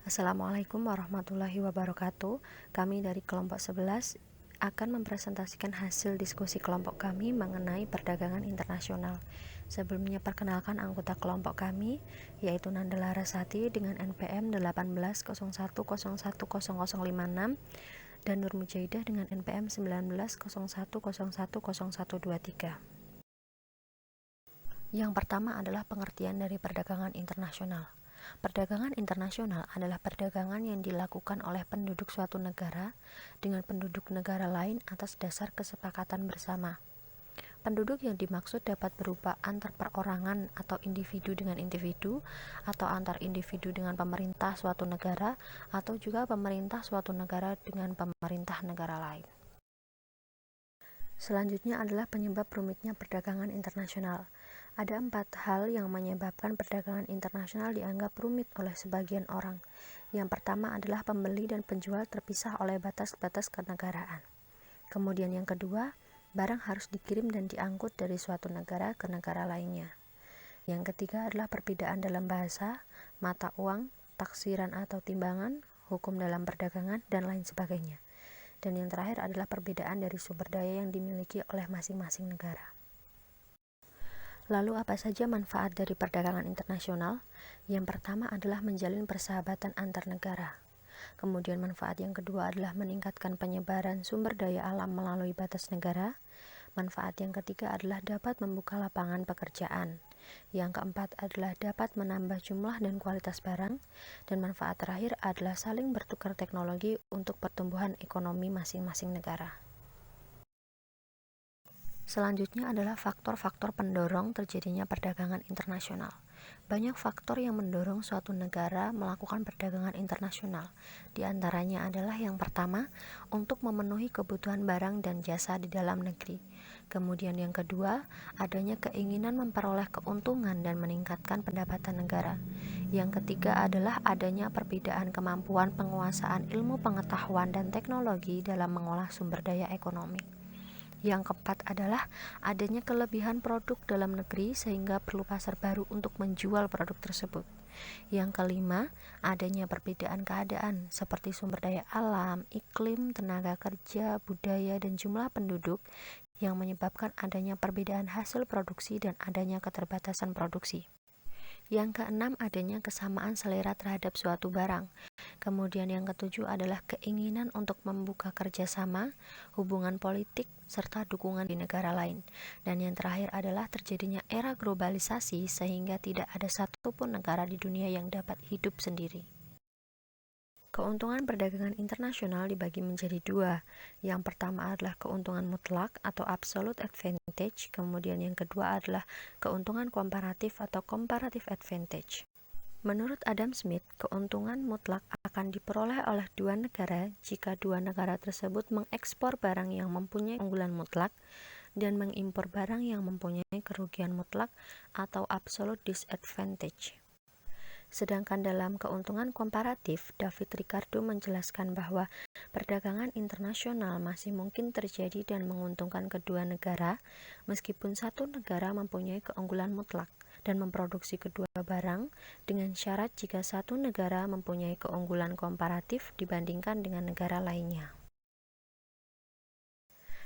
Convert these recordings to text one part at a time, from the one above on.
Assalamualaikum warahmatullahi wabarakatuh. Kami dari kelompok 11 akan mempresentasikan hasil diskusi kelompok kami mengenai perdagangan internasional. Sebelumnya perkenalkan anggota kelompok kami, yaitu Nanda Larasati dengan NPM 1801010056 dan Nur Mujaidah dengan NPM 1901010123. Yang pertama adalah pengertian dari perdagangan internasional. Perdagangan internasional adalah perdagangan yang dilakukan oleh penduduk suatu negara dengan penduduk negara lain atas dasar kesepakatan bersama. Penduduk yang dimaksud dapat berupa antar perorangan atau individu dengan individu, atau antar individu dengan pemerintah suatu negara, atau juga pemerintah suatu negara dengan pemerintah negara lain. Selanjutnya adalah penyebab rumitnya perdagangan internasional. Ada 4 hal yang menyebabkan perdagangan internasional dianggap rumit oleh sebagian orang. Yang pertama adalah pembeli dan penjual terpisah oleh batas-batas kenegaraan. Kemudian yang kedua, barang harus dikirim dan diangkut dari suatu negara ke negara lainnya. Yang ketiga adalah perbedaan dalam bahasa, mata uang, taksiran atau timbangan, hukum dalam perdagangan, dan lain sebagainya. Dan yang terakhir adalah perbedaan dari sumber daya yang dimiliki oleh masing-masing negara. Lalu apa saja manfaat dari perdagangan internasional? Yang pertama adalah menjalin persahabatan antar negara. Kemudian manfaat yang kedua adalah meningkatkan penyebaran sumber daya alam melalui batas negara. Manfaat yang ketiga adalah dapat membuka lapangan pekerjaan. Yang keempat adalah dapat menambah jumlah dan kualitas barang. Dan manfaat terakhir adalah saling bertukar teknologi untuk pertumbuhan ekonomi masing-masing negara. Selanjutnya adalah faktor-faktor pendorong terjadinya perdagangan internasional. Banyak faktor yang mendorong suatu negara melakukan perdagangan internasional. Di antaranya adalah yang pertama, untuk memenuhi kebutuhan barang dan jasa di dalam negeri. Kemudian yang kedua, adanya keinginan memperoleh keuntungan dan meningkatkan pendapatan negara. Yang ketiga adalah adanya perbedaan kemampuan penguasaan ilmu pengetahuan dan teknologi dalam mengolah sumber daya ekonomi. Yang keempat adalah adanya kelebihan produk dalam negeri sehingga perlu pasar baru untuk menjual produk tersebut. Yang kelima, adanya perbedaan keadaan seperti sumber daya alam, iklim, tenaga kerja, budaya, dan jumlah penduduk yang menyebabkan adanya perbedaan hasil produksi dan adanya keterbatasan produksi. Yang keenam, adanya kesamaan selera terhadap suatu barang. Kemudian yang ketujuh adalah keinginan untuk membuka kerjasama, hubungan politik, serta dukungan di negara lain. Dan yang terakhir adalah terjadinya era globalisasi sehingga tidak ada satupun negara di dunia yang dapat hidup sendiri. Keuntungan perdagangan internasional dibagi menjadi dua. Yang pertama adalah keuntungan mutlak atau absolute advantage, kemudian yang kedua adalah keuntungan komparatif atau comparative advantage. Menurut Adam Smith, keuntungan mutlak akan diperoleh oleh dua negara jika dua negara tersebut mengekspor barang yang mempunyai keunggulan mutlak dan mengimpor barang yang mempunyai kerugian mutlak atau absolute disadvantage. Sedangkan dalam keuntungan komparatif, David Ricardo menjelaskan bahwa perdagangan internasional masih mungkin terjadi dan menguntungkan kedua negara, meskipun satu negara mempunyai keunggulan mutlak dan memproduksi kedua barang, dengan syarat jika satu negara mempunyai keunggulan komparatif dibandingkan dengan negara lainnya.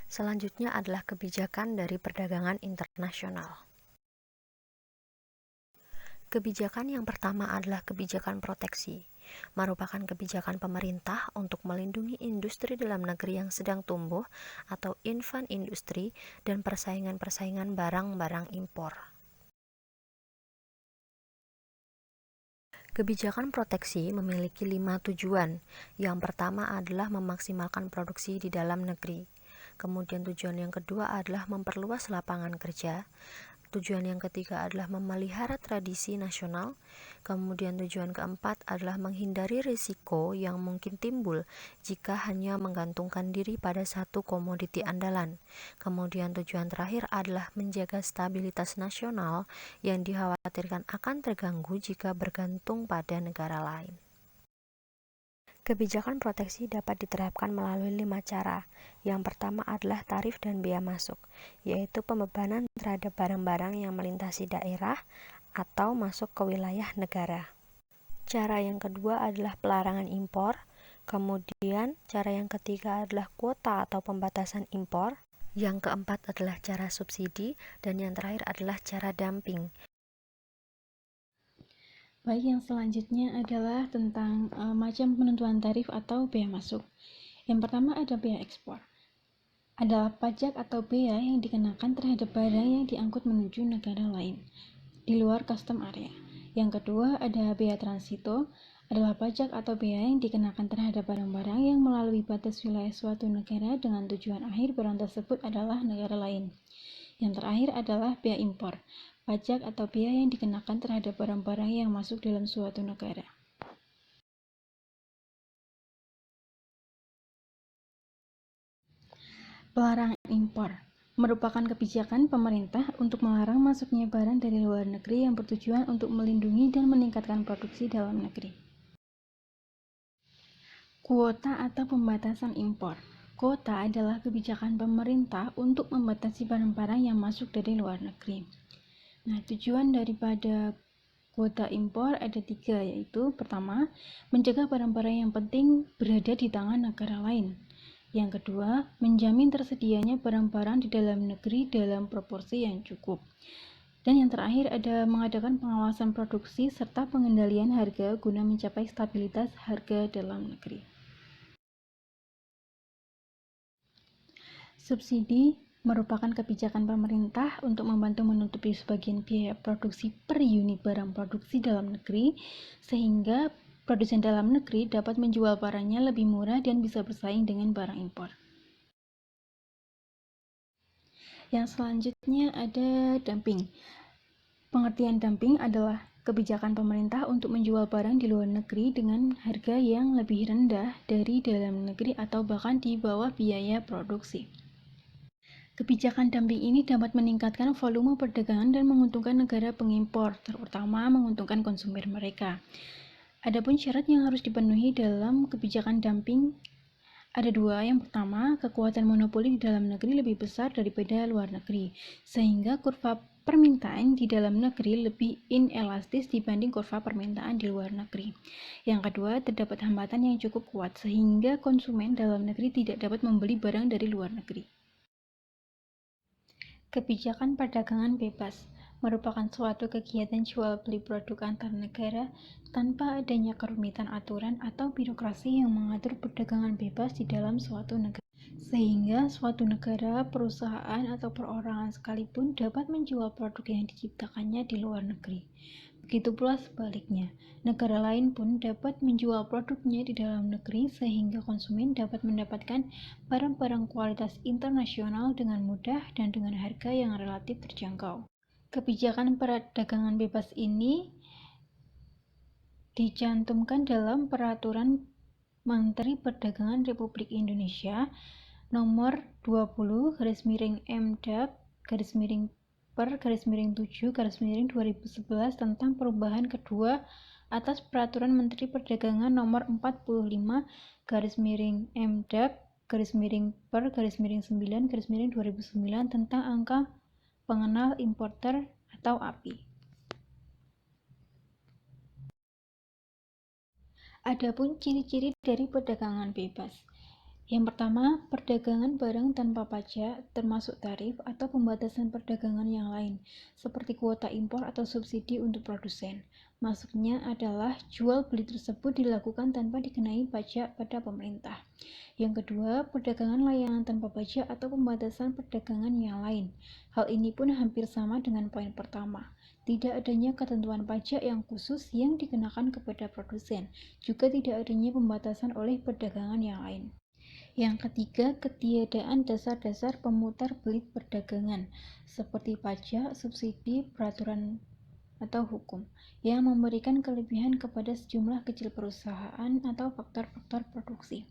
Selanjutnya adalah kebijakan dari perdagangan internasional. Kebijakan yang pertama adalah kebijakan proteksi, merupakan kebijakan pemerintah untuk melindungi industri dalam negeri yang sedang tumbuh atau infant industry dan persaingan-persaingan barang-barang impor. Kebijakan proteksi memiliki 5 tujuan. Yang pertama adalah memaksimalkan produksi di dalam negeri. Kemudian tujuan yang kedua adalah memperluas lapangan kerja. Tujuan yang ketiga adalah memelihara tradisi nasional. Kemudian tujuan keempat adalah menghindari risiko yang mungkin timbul jika hanya menggantungkan diri pada satu komoditi andalan. Kemudian tujuan terakhir adalah menjaga stabilitas nasional yang dikhawatirkan akan terganggu jika bergantung pada negara lain. Kebijakan proteksi dapat diterapkan melalui 5 cara. Yang pertama adalah tarif dan bea masuk, yaitu pembebanan terhadap barang-barang yang melintasi daerah atau masuk ke wilayah negara. Cara yang kedua adalah pelarangan impor. Kemudian, cara yang ketiga adalah kuota atau pembatasan impor. Yang keempat adalah cara subsidi. Dan yang terakhir adalah cara dumping. Baik, yang selanjutnya adalah tentang macam penentuan tarif atau bea masuk. Yang pertama ada bea ekspor. Adalah pajak atau bea yang dikenakan terhadap barang yang diangkut menuju negara lain di luar custom area. Yang kedua ada bea transito, adalah pajak atau bea yang dikenakan terhadap barang-barang yang melalui batas wilayah suatu negara dengan tujuan akhir barang tersebut adalah negara lain. Yang terakhir adalah bea impor, pajak atau bea yang dikenakan terhadap barang-barang yang masuk dalam suatu negara. Pelarangan impor merupakan kebijakan pemerintah untuk melarang masuknya barang dari luar negeri yang bertujuan untuk melindungi dan meningkatkan produksi dalam negeri. Kuota atau pembatasan impor. Kuota adalah kebijakan pemerintah untuk membatasi barang-barang yang masuk dari luar negeri. Nah, tujuan daripada kuota impor ada 3, yaitu pertama, mencegah barang-barang yang penting berada di tangan negara lain. Yang kedua, menjamin tersedianya barang-barang di dalam negeri dalam proporsi yang cukup. Dan yang terakhir ada mengadakan pengawasan produksi serta pengendalian harga guna mencapai stabilitas harga dalam negeri. Subsidi merupakan kebijakan pemerintah untuk membantu menutupi sebagian biaya produksi per unit barang produksi dalam negeri, sehingga produsen dalam negeri dapat menjual barangnya lebih murah dan bisa bersaing dengan barang impor. Yang selanjutnya ada dumping. Pengertian dumping adalah kebijakan pemerintah untuk menjual barang di luar negeri dengan harga yang lebih rendah dari dalam negeri atau bahkan di bawah biaya produksi. Kebijakan dumping ini dapat meningkatkan volume perdagangan dan menguntungkan negara pengimpor, terutama menguntungkan konsumen mereka. Adapun syarat yang harus dipenuhi dalam kebijakan dumping ada 2. Yang pertama, kekuatan monopoli di dalam negeri lebih besar daripada luar negeri, sehingga kurva permintaan di dalam negeri lebih inelastis dibanding kurva permintaan di luar negeri. Yang kedua, terdapat hambatan yang cukup kuat, sehingga konsumen dalam negeri tidak dapat membeli barang dari luar negeri. Kebijakan perdagangan bebas merupakan suatu kegiatan jual beli produk antar negara tanpa adanya kerumitan aturan atau birokrasi yang mengatur perdagangan bebas di dalam suatu negara, sehingga suatu negara, perusahaan, atau perorangan sekalipun dapat menjual produk yang diciptakannya di luar negeri. Begitu pula sebaliknya, negara lain pun dapat menjual produknya di dalam negeri sehingga konsumen dapat mendapatkan barang-barang kualitas internasional dengan mudah dan dengan harga yang relatif terjangkau. Kebijakan perdagangan bebas ini dicantumkan dalam Peraturan Menteri Perdagangan Republik Indonesia Nomor 20/MDAP/7/2011 tentang perubahan kedua atas Peraturan Menteri Perdagangan Nomor 45/MDAP/9/2009 tentang angka pengenal importer atau API. Adapun ciri-ciri dari perdagangan bebas. Yang pertama, perdagangan barang tanpa pajak, termasuk tarif atau pembatasan perdagangan yang lain, seperti kuota impor atau subsidi untuk produsen. Maksudnya adalah jual beli tersebut dilakukan tanpa dikenai pajak pada pemerintah. Yang kedua, perdagangan layanan tanpa pajak atau pembatasan perdagangan yang lain. Hal ini pun hampir sama dengan poin pertama. Tidak adanya ketentuan pajak yang khusus yang dikenakan kepada produsen, juga tidak adanya pembatasan oleh perdagangan yang lain. Yang ketiga, ketiadaan dasar-dasar pemutar beli perdagangan, seperti pajak, subsidi, peraturan atau hukum, yang memberikan kelebihan kepada sejumlah kecil perusahaan atau faktor-faktor produksi.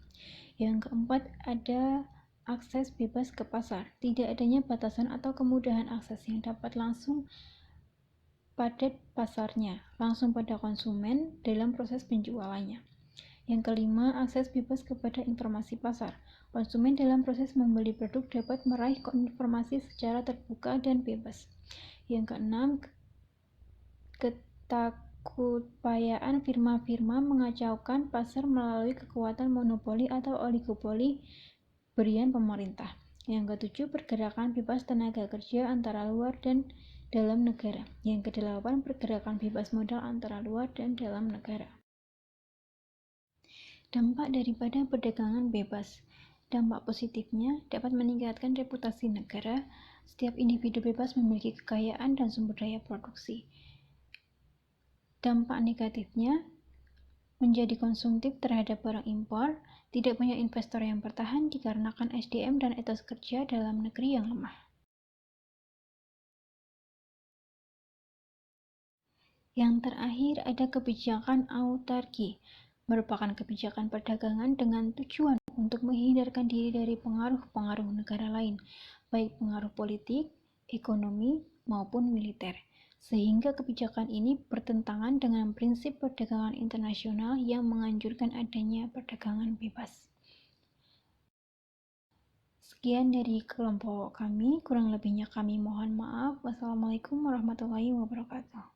Yang keempat, ada akses bebas ke pasar, tidak adanya batasan atau kemudahan akses yang dapat langsung pada pasarnya, langsung pada konsumen dalam proses penjualannya. Yang kelima, akses bebas kepada informasi pasar. Konsumen dalam proses membeli produk dapat meraih informasi secara terbuka dan bebas. Yang keenam, keupayaan firma-firma mengacaukan pasar melalui kekuatan monopoli atau oligopoli berian pemerintah. Yang ketujuh, pergerakan bebas tenaga kerja antara luar dan dalam negara. Yang kedelapan, pergerakan bebas modal antara luar dan dalam negara. Dampak daripada perdagangan bebas. Dampak positifnya dapat meningkatkan reputasi negara. Setiap individu bebas memiliki kekayaan dan sumber daya produksi. Dampak negatifnya menjadi konsumtif terhadap barang impor, tidak banyak investor yang bertahan dikarenakan SDM dan etos kerja dalam negeri yang lemah. Yang terakhir ada kebijakan autarki, merupakan kebijakan perdagangan dengan tujuan untuk menghindarkan diri dari pengaruh-pengaruh negara lain, baik pengaruh politik, ekonomi, maupun militer. Sehingga kebijakan ini bertentangan dengan prinsip perdagangan internasional yang menganjurkan adanya perdagangan bebas. Sekian dari kelompok kami, kurang lebihnya kami mohon maaf. Wassalamualaikum warahmatullahi wabarakatuh.